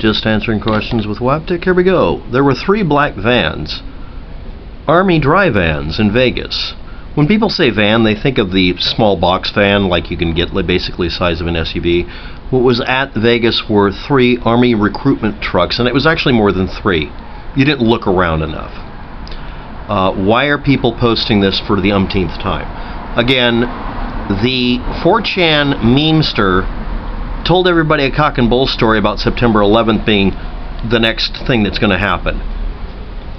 Just answering questions with waptek. Here we go. There were 3 black vans, Army dry vans in Vegas. When people say van, they think of the small box van, like you can get basically the size of an SUV. What was at Vegas were 3 Army recruitment trucks, and it was actually more than 3. You didn't look around enough. Why are people posting this for the umpteenth time? Again, the 4chan memester told everybody a cock and bull story about September 11th being the next thing that's going to happen.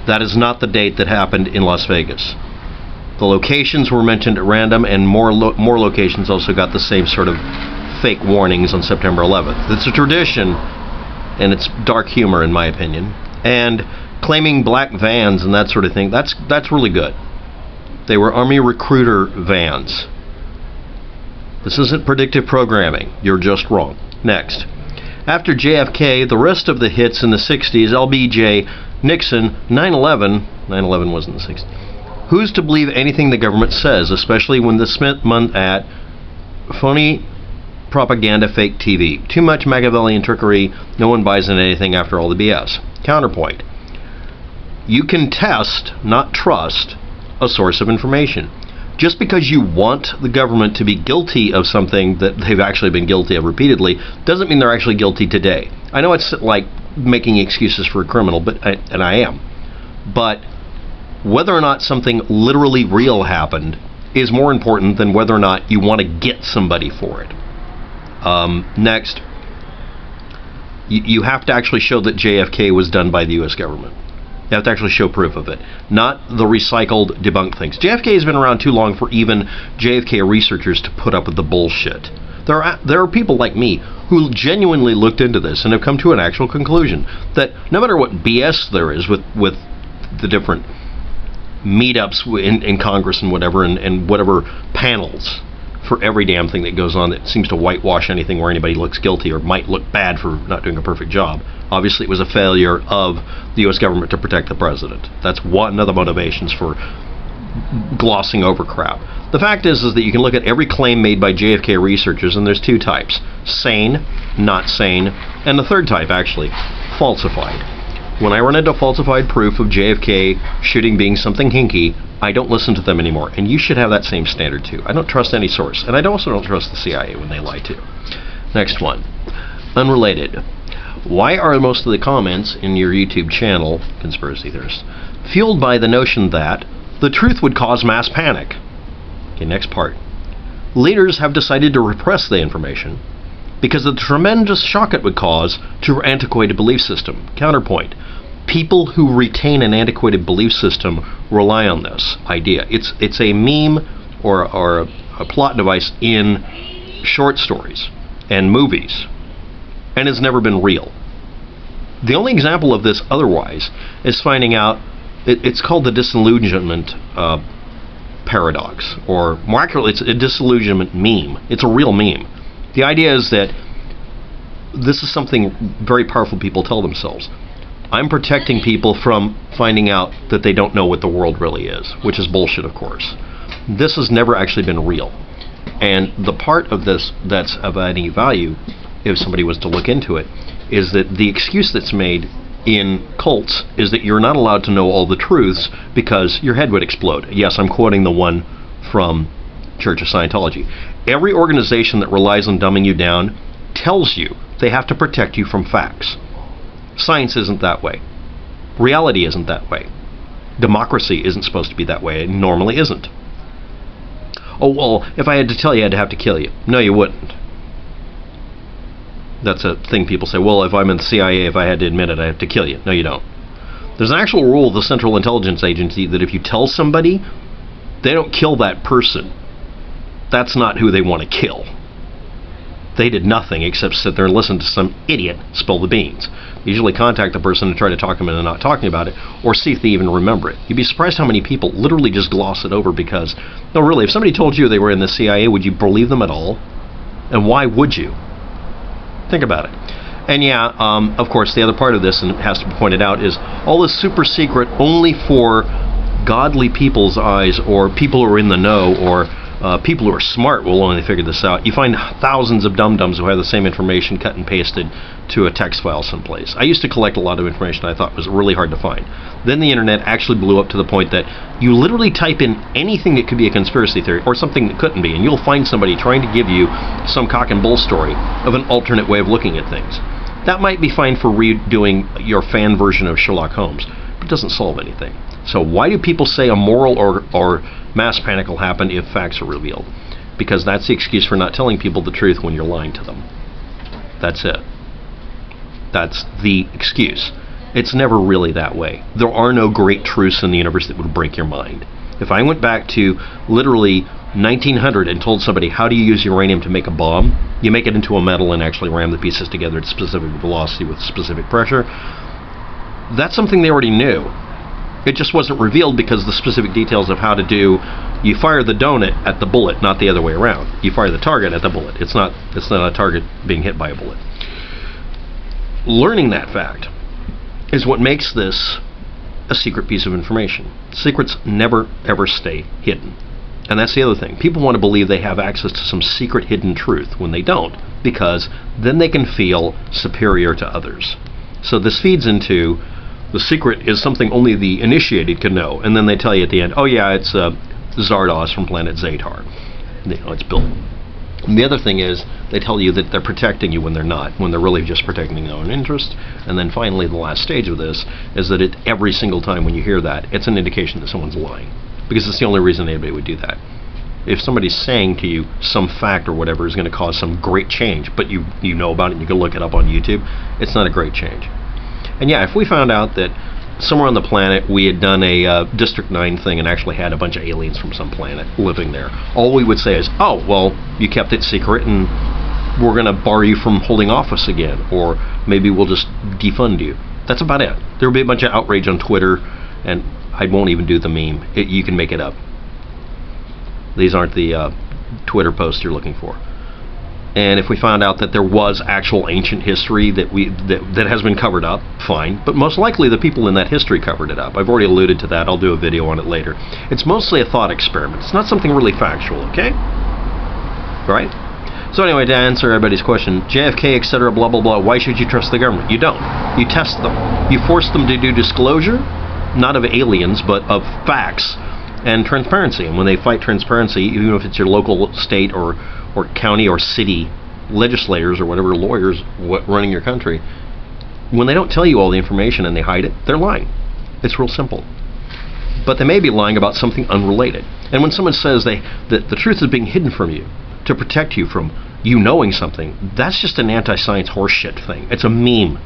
That is not the date that happened in Las Vegas. The locations were mentioned at random, and more locations also got the same sort of fake warnings on September 11th. It's a tradition, and it's dark humor in my opinion. And claiming black vans and that sort of thing, that's really good. They were Army recruiter vans. This isn't predictive programming. You're just wrong. Next. After JFK, the rest of the hits in the 60s, LBJ, Nixon, 9/11, 9/11 wasn't the 60s. Who's to believe anything the government says, especially when the Smith month at phony propaganda, fake TV. Too much Machiavellian trickery. No one buys into anything after all the BS. Counterpoint. You can test, not trust, a source of information. Just because you want the government to be guilty of something that they've actually been guilty of repeatedly doesn't mean they're actually guilty today. I know it's like making excuses for a criminal, and I am. But whether or not something literally real happened is more important than whether or not you want to get somebody for it. Next, you have to actually show that JFK was done by the U.S. government. You have to actually show proof of it, not the recycled, debunked things. JFK has been around too long for even JFK researchers to put up with the bullshit. There are people like me who genuinely looked into this and have come to an actual conclusion that no matter what BS there is with the different meetups in Congress and whatever, and whatever panels for every damn thing that goes on that seems to whitewash anything where anybody looks guilty or might look bad for not doing a perfect job. Obviously, it was a failure of the U.S. government to protect the president. That's one of the motivations for glossing over crap. The fact is that you can look at every claim made by JFK researchers, and there's 2 types: sane, not sane, and the third type, actually, falsified. When I run into falsified proof of JFK shooting being something hinky, I don't listen to them anymore, and you should have that same standard too. I don't trust any source, and I also don't trust the CIA when they lie too. Next one. Unrelated. Why are most of the comments in your YouTube channel, Conspiracy Theorists, fueled by the notion that the truth would cause mass panic? Okay, next part. Leaders have decided to repress the information because of the tremendous shock it would cause to our antiquated belief system. Counterpoint. People who retain an antiquated belief system rely on this idea. It's a meme or a plot device in short stories and movies, and it's never been real. The only example of this otherwise is finding out it's called the disillusionment paradox, or more accurately, it's a disillusionment meme. It's a real meme. The idea is that this is something very powerful people tell themselves. I'm protecting people from finding out that they don't know what the world really is, which is bullshit, of course. This has never actually been real. And the part of this that's of any value, if somebody was to look into it, is that the excuse that's made in cults is that you're not allowed to know all the truths because your head would explode. Yes, I'm quoting the one from Church of Scientology. Every organization that relies on dumbing you down tells you they have to protect you from facts. Science isn't that way. Reality isn't that way. Democracy isn't supposed to be that way. It normally isn't. Oh, well, if I had to tell you, I'd have to kill you. No, you wouldn't. That's a thing people say, well, if I'm in the CIA, if I had to admit it, I have to kill you. No, you don't. There's an actual rule of the Central Intelligence Agency that if you tell somebody, they don't kill that person. That's not who they want to kill. They did nothing except sit there and listen to some idiot spill the beans. Usually contact the person and try to talk them into not talking about it, or see if they even remember it. You'd be surprised how many people literally just gloss it over because, no, really, if somebody told you they were in the CIA, would you believe them at all? And why would you? Think about it. And yeah, of course, the other part of this, and it has to be pointed out, is all this super secret only for godly people's eyes, or people who are in the know, or People who are smart will only figure this out. You find thousands of dum-dums who have the same information cut and pasted to a text file someplace. I used to collect a lot of information I thought was really hard to find. Then the internet actually blew up to the point that you literally type in anything that could be a conspiracy theory or something that couldn't be, and you'll find somebody trying to give you some cock and bull story of an alternate way of looking at things. That might be fine for redoing your fan version of Sherlock Holmes, but it doesn't solve anything. So why do people say a moral or mass panic will happen if facts are revealed? Because that's the excuse for not telling people the truth when you're lying to them. That's it. That's the excuse. It's never really that way. There are no great truths in the universe that would break your mind. If I went back to literally 1900 and told somebody, how do you use uranium to make a bomb? You make it into a metal and actually ram the pieces together at specific velocity with specific pressure. That's something they already knew. It just wasn't revealed because the specific details of how to do, you fire the donut at the bullet, not the other way around. You fire the target at the bullet. It's not a target being hit by a bullet. Learning that fact is what makes this a secret piece of information. Secrets never ever stay hidden. And that's the other thing. People want to believe they have access to some secret hidden truth when they don't, because then they can feel superior to others. So this feeds into the secret is something only the initiated can know, and then they tell you at the end, oh yeah, it's Zardoz from planet Zatar. It's built. And the other thing is, they tell you that they're protecting you when they're not, when they're really just protecting their own interest. And then finally, the last stage of this is that every single time when you hear that, it's an indication that someone's lying. Because it's the only reason anybody would do that. If somebody's saying to you some fact or whatever is going to cause some great change, but you know about it and you can look it up on YouTube, it's not a great change. And yeah, if we found out that somewhere on the planet we had done a District 9 thing and actually had a bunch of aliens from some planet living there, all we would say is, oh, well, you kept it secret and we're going to bar you from holding office again, or maybe we'll just defund you. That's about it. There will be a bunch of outrage on Twitter, and I won't even do the meme. You can make it up. These aren't the Twitter posts you're looking for. And if we found out that there was actual ancient history that has been covered up, fine. But most likely the people in that history covered it up. I've already alluded to that. I'll do a video on it later. It's mostly a thought experiment. It's not something really factual, okay? Right? So anyway, to answer everybody's question, JFK, etc., blah, blah, blah, why should you trust the government? You don't. You test them. You force them to do disclosure, not of aliens, but of facts and transparency. And when they fight transparency, even if it's your local, state, or county or city legislators or whatever lawyers running your country, when they don't tell you all the information and they hide it, they're lying. It's real simple. But they may be lying about something unrelated. And when someone says that the truth is being hidden from you to protect you from you knowing something, that's just an anti-science horseshit thing. It's a meme.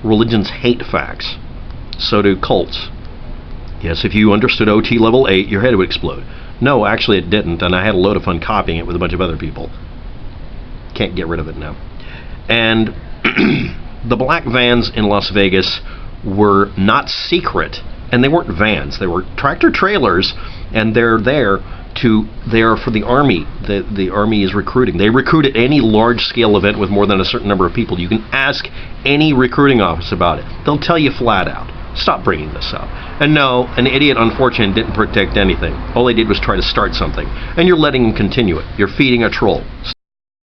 Religions hate facts. So do cults. Yes, if you understood OT level 8, your head would explode. No, actually it didn't, and I had a load of fun copying it with a bunch of other people. Can't get rid of it now. And the black vans in Las Vegas were not secret, and they weren't vans. They were tractor trailers, and they're there for the Army. The Army is recruiting. They recruit at any large-scale event with more than a certain number of people. You can ask any recruiting office about it. They'll tell you flat out. Stop bringing this up. And no, an idiot, unfortunately, didn't protect anything. All they did was try to start something. And you're letting them continue it. You're feeding a troll.